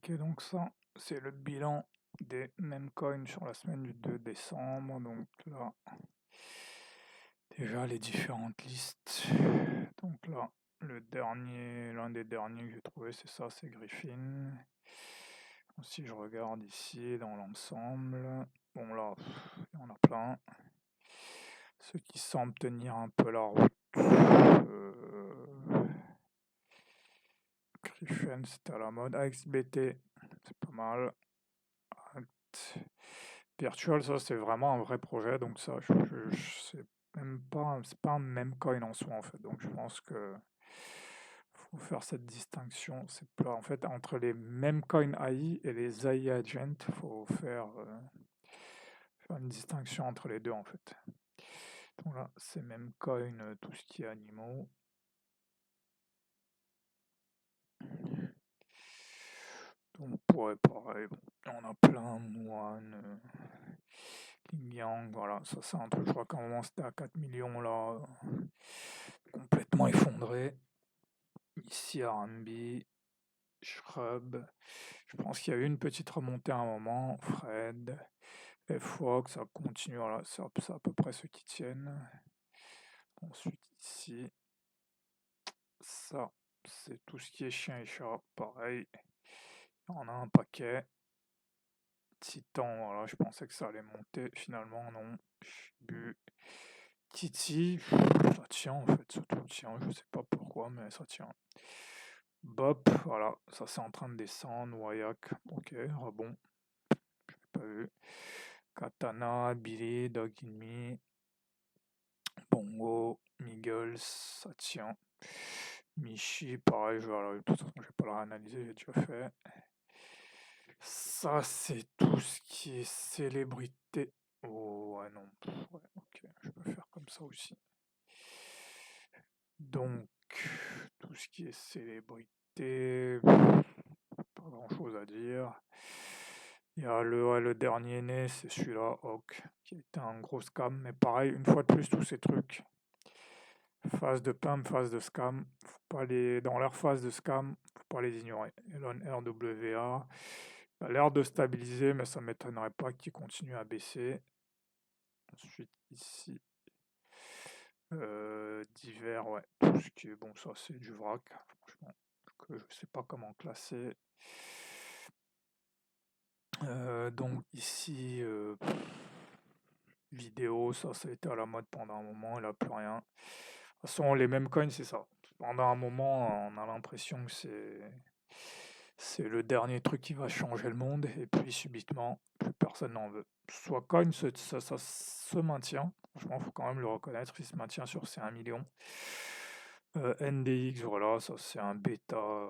Ok, donc ça, c'est le bilan des memcoins sur la semaine du 2 décembre. Donc là, déjà les différentes listes. Donc là, l'un des derniers que j'ai trouvé, c'est ça, c'est Griffin. Si je regarde ici dans l'ensemble, bon là, il y en a plein. Ceux qui semblent tenir un peu la route. Griffin, c'était à la mode. AXBT, c'est pas mal. Virtual, ça c'est vraiment un vrai projet, donc ça, c'est même pas, c'est pas un même coin en soi en fait. Donc je pense que faut faire cette distinction. C'est pas en fait entre les mêmes coins AI et les AI agents, faut faire une distinction entre les deux en fait. Donc là, c'est même coin, tout ce qui est animaux. Donc ouais, pareil, bon, on a plein, moine. Yin Yang, voilà, ça c'est un truc, je crois qu'à un moment c'était à 4 millions là, complètement effondré. Ici RB, Shrub, je pense qu'il y a eu une petite remontée à un moment, Fred, FWOG, ça continue, voilà, c'est à peu près ceux qui tiennent. Ensuite ici, ça c'est tout ce qui est chien et chat, pareil, il y en a un paquet. Titan, voilà, je pensais que ça allait monter, finalement non. Shibu, Titi, ça tient en fait, ça tout tient, je sais pas pourquoi, mais ça tient. Bop, voilà, ça c'est en train de descendre. Wayak, ok, rebond, pas vu. Katana, Billy, Dog in Me, Bongo, Miggles, ça tient. Michi, pareil, voilà, de toute façon, je vais pas le réanalyser, j'ai déjà fait. Ça, c'est tout ce qui est célébrité. Oh, ouais, non, ouais, ok, je peux faire comme ça aussi. Donc, tout ce qui est célébrité, pas grand chose à dire. Il y a le dernier né, c'est celui-là, Hawk, qui était un gros scam, mais pareil, une fois de plus, tous ces trucs, phase de pump, phase de scam, faut pas dans leur phase de scam, faut pas les ignorer. Elon RWA, il a l'air de stabiliser, mais ça m'étonnerait pas qu'il continue à baisser. Ensuite, ici, divers, ouais, tout ce qui est bon, ça c'est du vrac, franchement, que je sais pas comment classer. Donc ici, vidéo, ça a été à la mode pendant un moment, il a plus rien. De toute façon, les mêmes coins, c'est ça. Pendant un moment, on a l'impression que c'est le dernier truc qui va changer le monde, et puis subitement, plus personne n'en veut. Soit coin, ça se maintient, franchement, il faut quand même le reconnaître, il se maintient sur ces 1 million. NDX, voilà, ça c'est un bêta.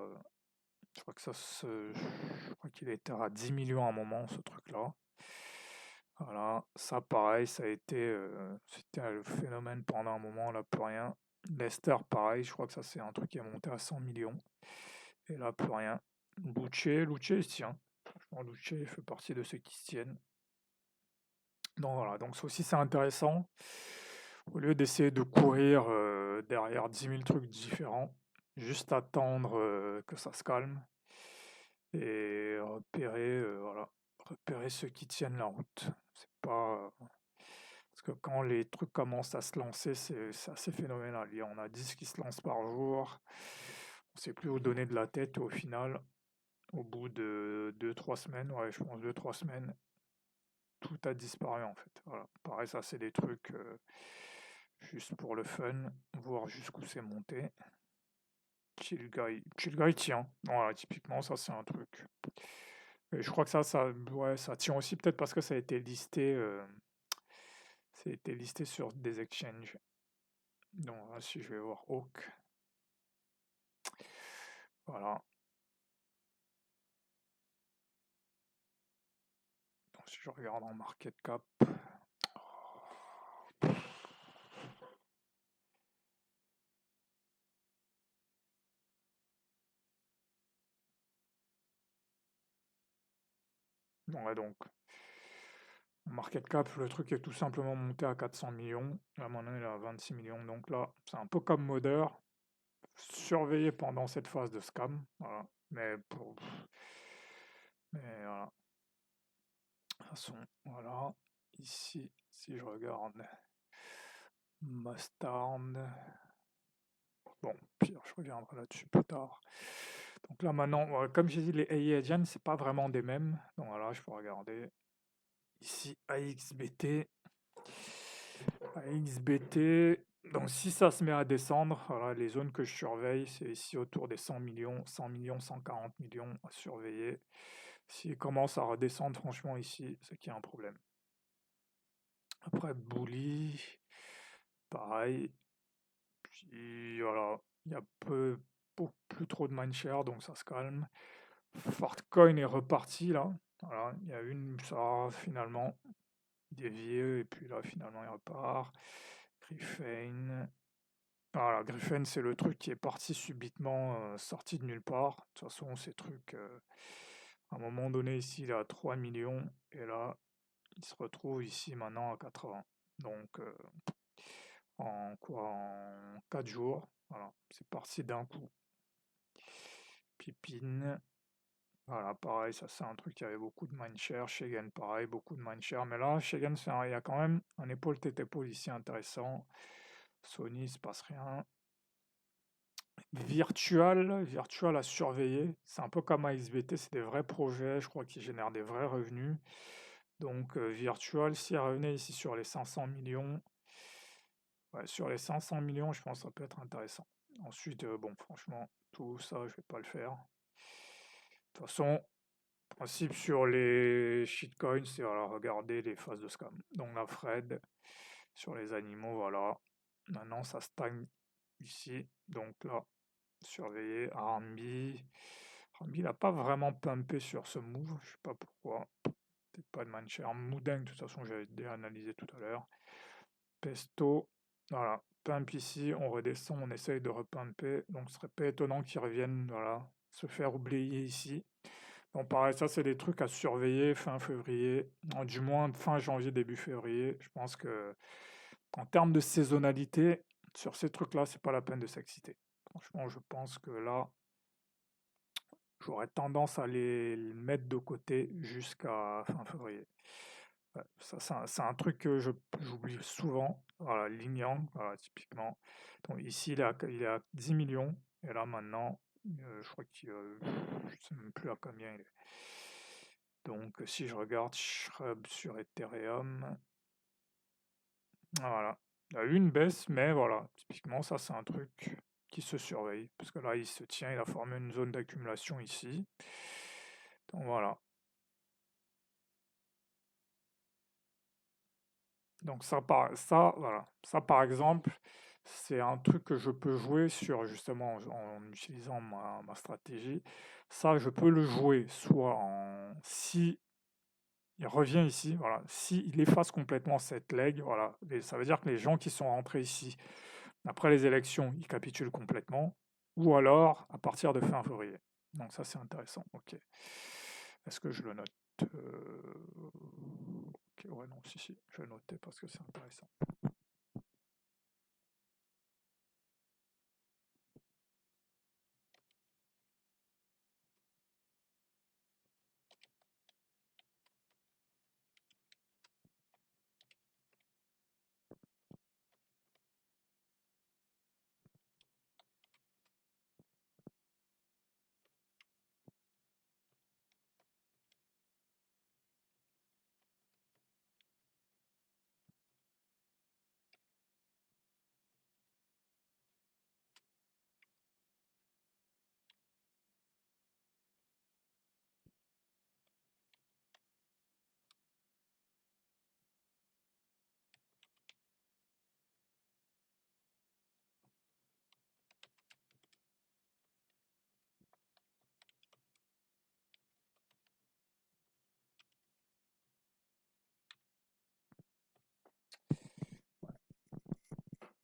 Je crois que je crois qu'il était à 10 millions à un moment, ce truc-là. Voilà, ça pareil, c'était le phénomène pendant un moment, là plus rien. Lester, pareil, je crois que ça c'est un truc qui est monté à 100 millions. Et là, plus rien. Lucci, il se tient. Franchement, Lucci fait partie de ceux qui se tiennent. Donc voilà, donc ça aussi c'est intéressant. Au lieu d'essayer de courir derrière 10 000 trucs différents, juste attendre que ça se calme et repérer ceux qui tiennent la route. C'est pas parce que quand les trucs commencent à se lancer, c'est assez phénoménal. Il y en a 10 qui se lancent par jour. On ne sait plus où donner de la tête. Et au final, au bout de 2-3 semaines, ouais, je pense 2-3 semaines, tout a disparu en fait. Voilà. Pareil, ça c'est des trucs juste pour le fun, voir jusqu'où c'est monté. Chill Guy tient. Voilà, typiquement, ça c'est un truc. Et je crois que ouais, ça tient aussi peut-être parce que ça a été listé sur des exchanges. Donc là, si je vais voir Hawk, voilà. Donc, si je regarde en market cap, ouais, donc en market cap, le truc est tout simplement monté à 400 millions. À un moment donné, il est à 26 millions. Donc là, c'est un peu comme Modder, surveillé pendant cette phase de scam. Voilà. Mais Mais voilà. De toute façon, voilà. Ici, si je regarde Mustard, bon, pire, je reviendrai là-dessus plus tard. Donc là maintenant, comme j'ai dit, les AI agents, c'est pas vraiment des mêmes. Donc voilà, je peux regarder ici AXBT. AXBT, donc si ça se met à descendre, voilà, les zones que je surveille, c'est ici autour des 100 millions, 100 millions, 140 millions à surveiller. S'il commence à redescendre, franchement, ici, c'est qu'il y a un problème. Après, Bully, pareil. Puis voilà, il y a plus trop de mindshare, donc ça se calme. Fartcoin est reparti là. Voilà, il y a une, ça finalement dévié, et puis là finalement il repart. Griffin. Voilà, Griffin c'est le truc qui est parti subitement, sorti de nulle part. De toute façon, ces trucs, à un moment donné ici il est à 3 millions, et là il se retrouve ici maintenant à 80. Donc en quoi, en 4 jours, voilà, c'est parti d'un coup. Pipine. Voilà, pareil, ça c'est un truc qui avait beaucoup de mindshare. Shegen, pareil, beaucoup de mindshare. Mais là, Shegen, il y a quand même un épaule-tête-épaule ici intéressant. Sony, il se passe rien. Virtual à surveiller. C'est un peu comme AXBT, c'est des vrais projets, je crois, qui génèrent des vrais revenus. Donc, Virtual, s'il revenait ici sur les 500 millions, ouais, sur les 500 millions, je pense que ça peut être intéressant. Ensuite, bon, franchement, tout ça, je vais pas le faire. De toute façon, principe sur les shitcoins, c'est voilà, regarder les phases de scam. Donc la Fred, sur les animaux, voilà. Maintenant, ça stagne ici. Donc là, surveiller. Rambi. Rambi, il n'a pas vraiment pumpé sur ce move. Je sais pas pourquoi. Peut-être pas de mindshare. Moudeng, de toute façon, j'avais déjà analysé tout à l'heure. Pesto, voilà. Pump ici, on redescend, on essaye de repumper. Donc ce serait pas étonnant qu'ils reviennent, voilà, se faire oublier ici. Donc pareil, ça c'est des trucs à surveiller fin février, du moins fin janvier, début février. Je pense que en termes de saisonnalité, sur ces trucs-là, c'est pas la peine de s'exciter. Franchement, je pense que là, j'aurais tendance à les mettre de côté jusqu'à fin février. Ouais, ça, c'est un truc que j'oublie souvent. Voilà, Ling Yang, voilà, typiquement. Donc ici, il est à 10 millions. Et là, maintenant, je crois qu'il je sais même plus à combien il est. Donc, si je regarde Shrub sur Ethereum, voilà. Il y a eu une baisse, mais voilà. Typiquement, ça, c'est un truc qui se surveille. Parce que là, il se tient, il a formé une zone d'accumulation ici. Donc, voilà. Donc voilà. Ça, par exemple, c'est un truc que je peux jouer sur, justement, en utilisant ma stratégie. Ça, je peux le jouer soit si il revient ici, voilà. Si il efface complètement cette leg, voilà. Ça veut dire que les gens qui sont rentrés ici après les élections, ils capitulent complètement. Ou alors à partir de fin février. Donc ça, c'est intéressant. Ok. Est-ce que je le note? Ok, ouais, non, si, je vais noter parce que c'est intéressant.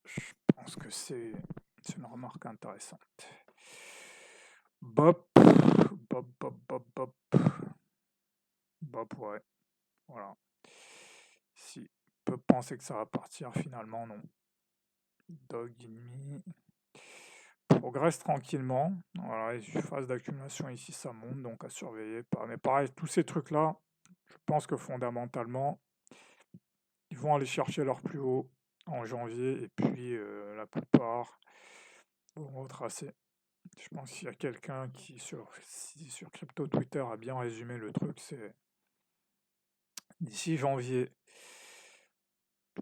Je pense que c'est une remarque intéressante. Bop, bop, bop, bop, bop. Bop, ouais. Voilà. Si peut penser que ça va partir, finalement, non. Dog ennemi. progresse tranquillement. Voilà, et phase d'accumulation ici, ça monte, donc à surveiller. Mais pareil, tous ces trucs-là, je pense que fondamentalement, ils vont aller chercher leur plus haut en janvier, et puis la plupart vont retracer. Je pense qu'il y a quelqu'un qui, sur Crypto Twitter, a bien résumé le truc, c'est d'ici janvier,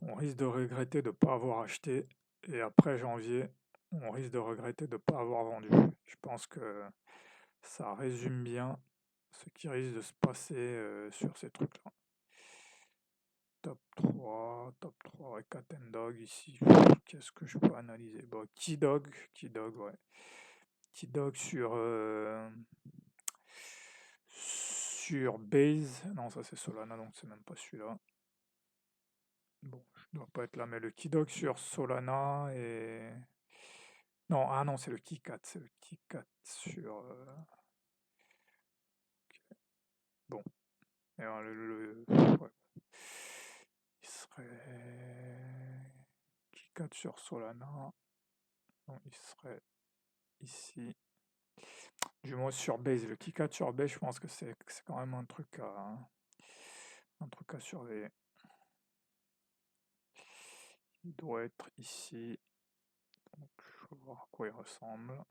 on risque de regretter de ne pas avoir acheté, et après janvier, on risque de regretter de ne pas avoir vendu. Je pense que ça résume bien ce qui risque de se passer sur ces trucs-là. Top 3 et Cat and Dog ici. Qu'est-ce que je peux analyser? Bon, Keydog, ouais. Keydog sur Base. Non, ça c'est Solana, donc c'est même pas celui-là. Bon, je dois pas être là, mais le Keydog sur Solana et... Non, ah non, c'est le Keycat, sur... Bon, et alors, ouais. Il serait... Keycat sur Solana. Non, il serait ici. Du moins sur Base. Le Keycat sur Base, je pense que c'est quand même un truc à surveiller. Il doit être ici. Donc, je vais voir à quoi il ressemble.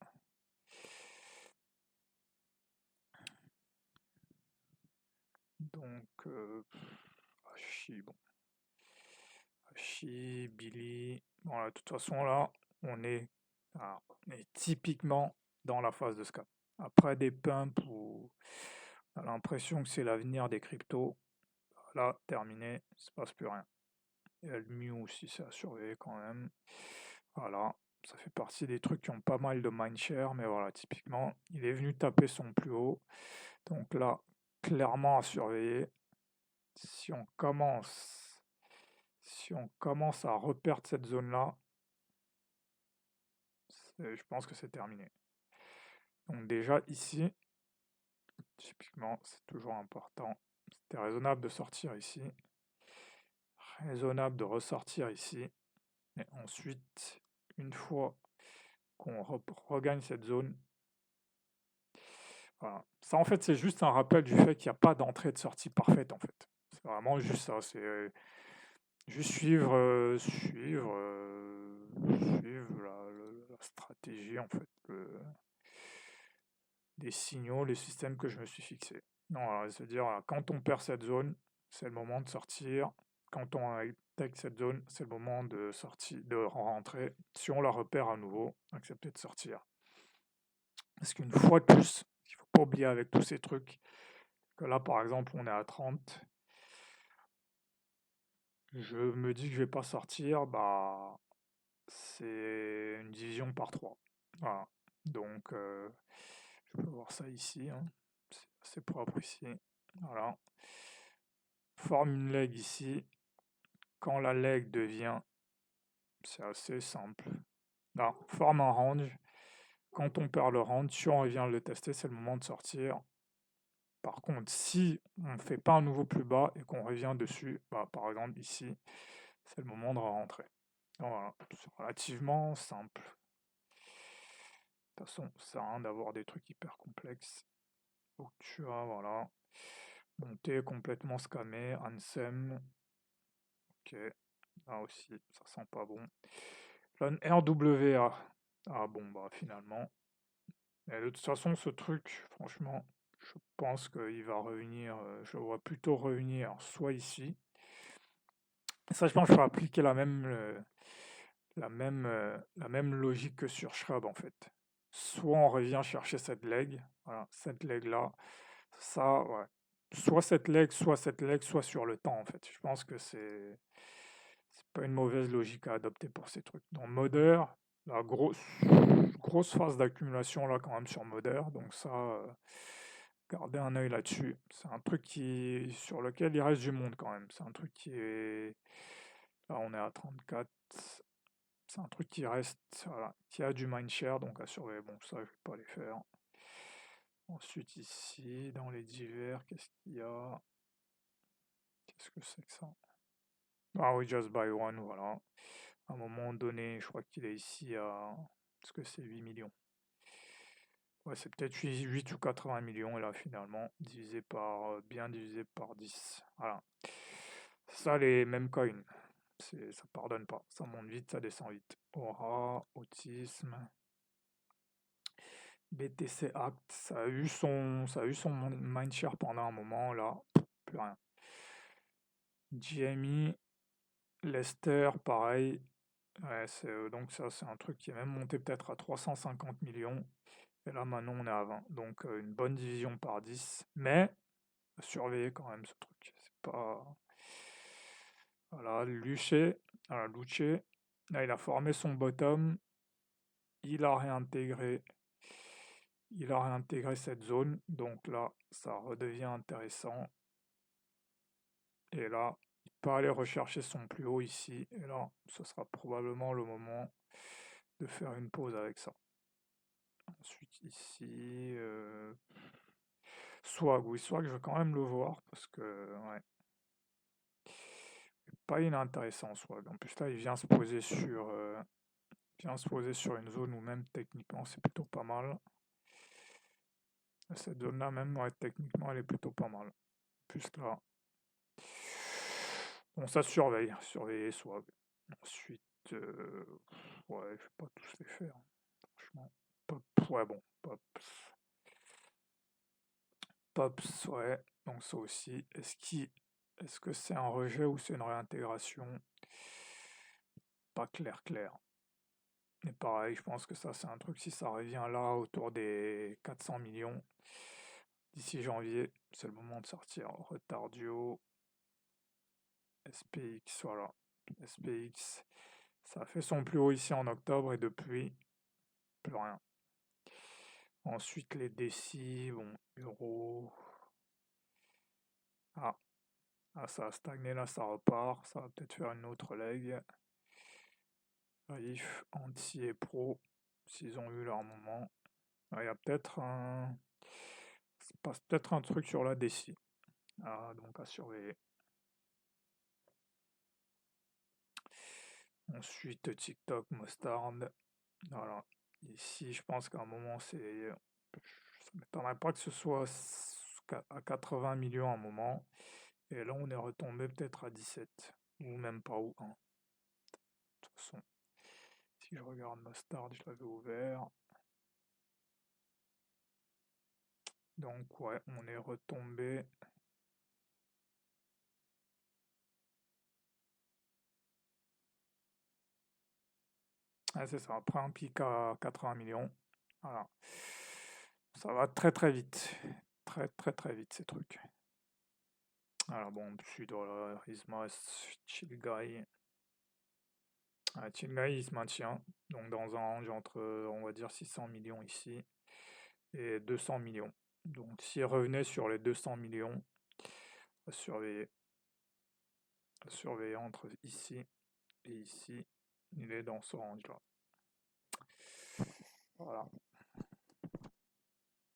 Donc, bon. Billy. Voilà, de toute façon, là, on est typiquement dans la phase de scam. Après des pumps où on a l'impression que c'est l'avenir des cryptos, là, terminé, il ne se passe plus rien. Et le Mu aussi, c'est à surveiller quand même. Voilà, ça fait partie des trucs qui ont pas mal de mindshare, mais voilà, typiquement, il est venu taper son plus haut. Donc là, clairement à surveiller. Si on commence à reperdre cette zone-là, je pense que c'est terminé. Donc déjà ici, typiquement, c'est toujours important. C'était raisonnable de sortir ici. Raisonnable de ressortir ici. Et ensuite, une fois qu'on regagne cette zone, voilà. Ça, en fait, c'est juste un rappel du fait qu'il n'y a pas d'entrée et de sortie parfaite, en fait. C'est vraiment juste ça. C'est juste suivre la stratégie, en fait, des signaux, les systèmes que je me suis fixés. Non, c'est-à-dire, quand on perd cette zone, c'est le moment de sortir. Quand on attaque cette zone, c'est le moment de sortir, de rentrer. Si on la repère à nouveau, accepter de sortir. Parce qu'une fois de plus, il ne faut pas oublier avec tous ces trucs, que là, par exemple, on est à 30. Je me dis que je vais pas sortir, bah, c'est une division par 3. Voilà. Donc, je peux voir ça ici. Hein. C'est assez propre ici. Voilà. Forme une leg ici. Quand la leg devient, c'est assez simple. Là, forme un range. Quand on perd le range, si on revient le tester, c'est le moment de sortir. Par contre, si on ne fait pas un nouveau plus bas et qu'on revient dessus, bah, par exemple ici, c'est le moment de rentrer. Voilà, c'est relativement simple. De toute façon, ça sert à rien d'avoir des trucs hyper complexes. Donc tu as, voilà, monté complètement scammé, Ansem. Ok, là aussi, ça sent pas bon. Là, RWA. Ah bon, bah finalement. Mais de toute façon, ce truc, franchement, je pense qu'il va revenir, je le vois plutôt revenir soit ici. Ça, je pense qu'il faut appliquer la même logique que sur Shrub, en fait. Soit on revient chercher cette leg, voilà, cette leg-là, ça, ouais. Soit cette leg, soit sur le temps, en fait. Je pense que c'est pas une mauvaise logique à adopter pour ces trucs. Dans Modder, la grosse phase d'accumulation là quand même sur Modder, donc ça, gardez un œil là-dessus. C'est un truc sur lequel il reste du monde quand même. C'est un truc qui est... Là on est à 34. C'est un truc qui reste, voilà, qui a du mindshare, donc à surveiller. Bon, ça, je vais pas les faire. Ensuite, ici, dans les divers, qu'est-ce qu'il y a? Qu'est-ce que c'est que ça? Ah oui, Just Buy One, voilà. À un moment donné, je crois qu'il est ici à Est-ce que c'est 8 millions? Ouais, c'est peut-être 8 ou 80 millions, et là, finalement, bien divisé par 10. Voilà. Ça, les mêmes coins. Ça pardonne pas. Ça monte vite, ça descend vite. Aura, autisme. BTC Act, ça a eu son mindshare pendant un moment, là, plus rien. GME, Lester, pareil. Ouais, donc ça, c'est un truc qui est même monté peut-être à 350 millions. Et là, maintenant, on est à 20. Donc, une bonne division par 10. Mais, à surveiller quand même ce truc. C'est pas... Voilà, Luce, là, il a formé son bottom. Il a réintégré cette zone. Donc là, ça redevient intéressant. Et là, il peut aller rechercher son plus haut ici. Et là, ce sera probablement le moment de faire une pause avec ça. Ensuite, ici, Swag, oui, Swag, je vais quand même le voir parce que, ouais, pas inintéressant, Swag. En plus, là, il vient se poser sur une zone où même techniquement, c'est plutôt pas mal. Cette zone-là, même, ouais, techniquement, elle est plutôt pas mal. Plus là, bon, ça surveiller Swag. Ensuite, ouais, je vais pas tous les faire, franchement. Pop, ouais, bon, Pops, ouais, donc ça aussi. Est-ce que c'est un rejet ou c'est une réintégration? Pas clair. Mais pareil, je pense que ça, c'est un truc, si ça revient là, autour des 400 millions, d'ici janvier, c'est le moment de sortir. Retardio, SPX, voilà. SPX, ça a fait son plus haut ici en octobre et depuis, plus rien. Ensuite, les décis, bon, euro. Ah, ça a stagné là, ça repart. Ça va peut-être faire une autre leg. RIF, Anti et Pro, s'ils ont eu leur moment. Il y a peut-être un. Se passe peut-être un truc sur la déci. Donc à surveiller. Ensuite, TikTok, Mustard. Voilà. Ici, je pense qu'à un moment, c'est. Ça ne m'étonnerait pas que ce soit à 80 millions à un moment. Et là, on est retombé peut-être à 17. Ou même pas, ou 1. De toute façon, si je regarde Mustard, je l'avais ouvert. Donc, ouais, on est retombé. Ah, c'est ça, après un pic à 80 millions. Voilà. Ça va très très vite. Très vite ces trucs. Alors bon, ensuite, voilà, Ismas, Chill Guy. Chill Guy, il se maintient. Donc dans un range entre, on va dire, 600 millions ici et 200 millions. Donc s'il revenait sur les 200 millions, à surveiller. À surveiller entre ici et ici. Il est dans ce range-là. Voilà.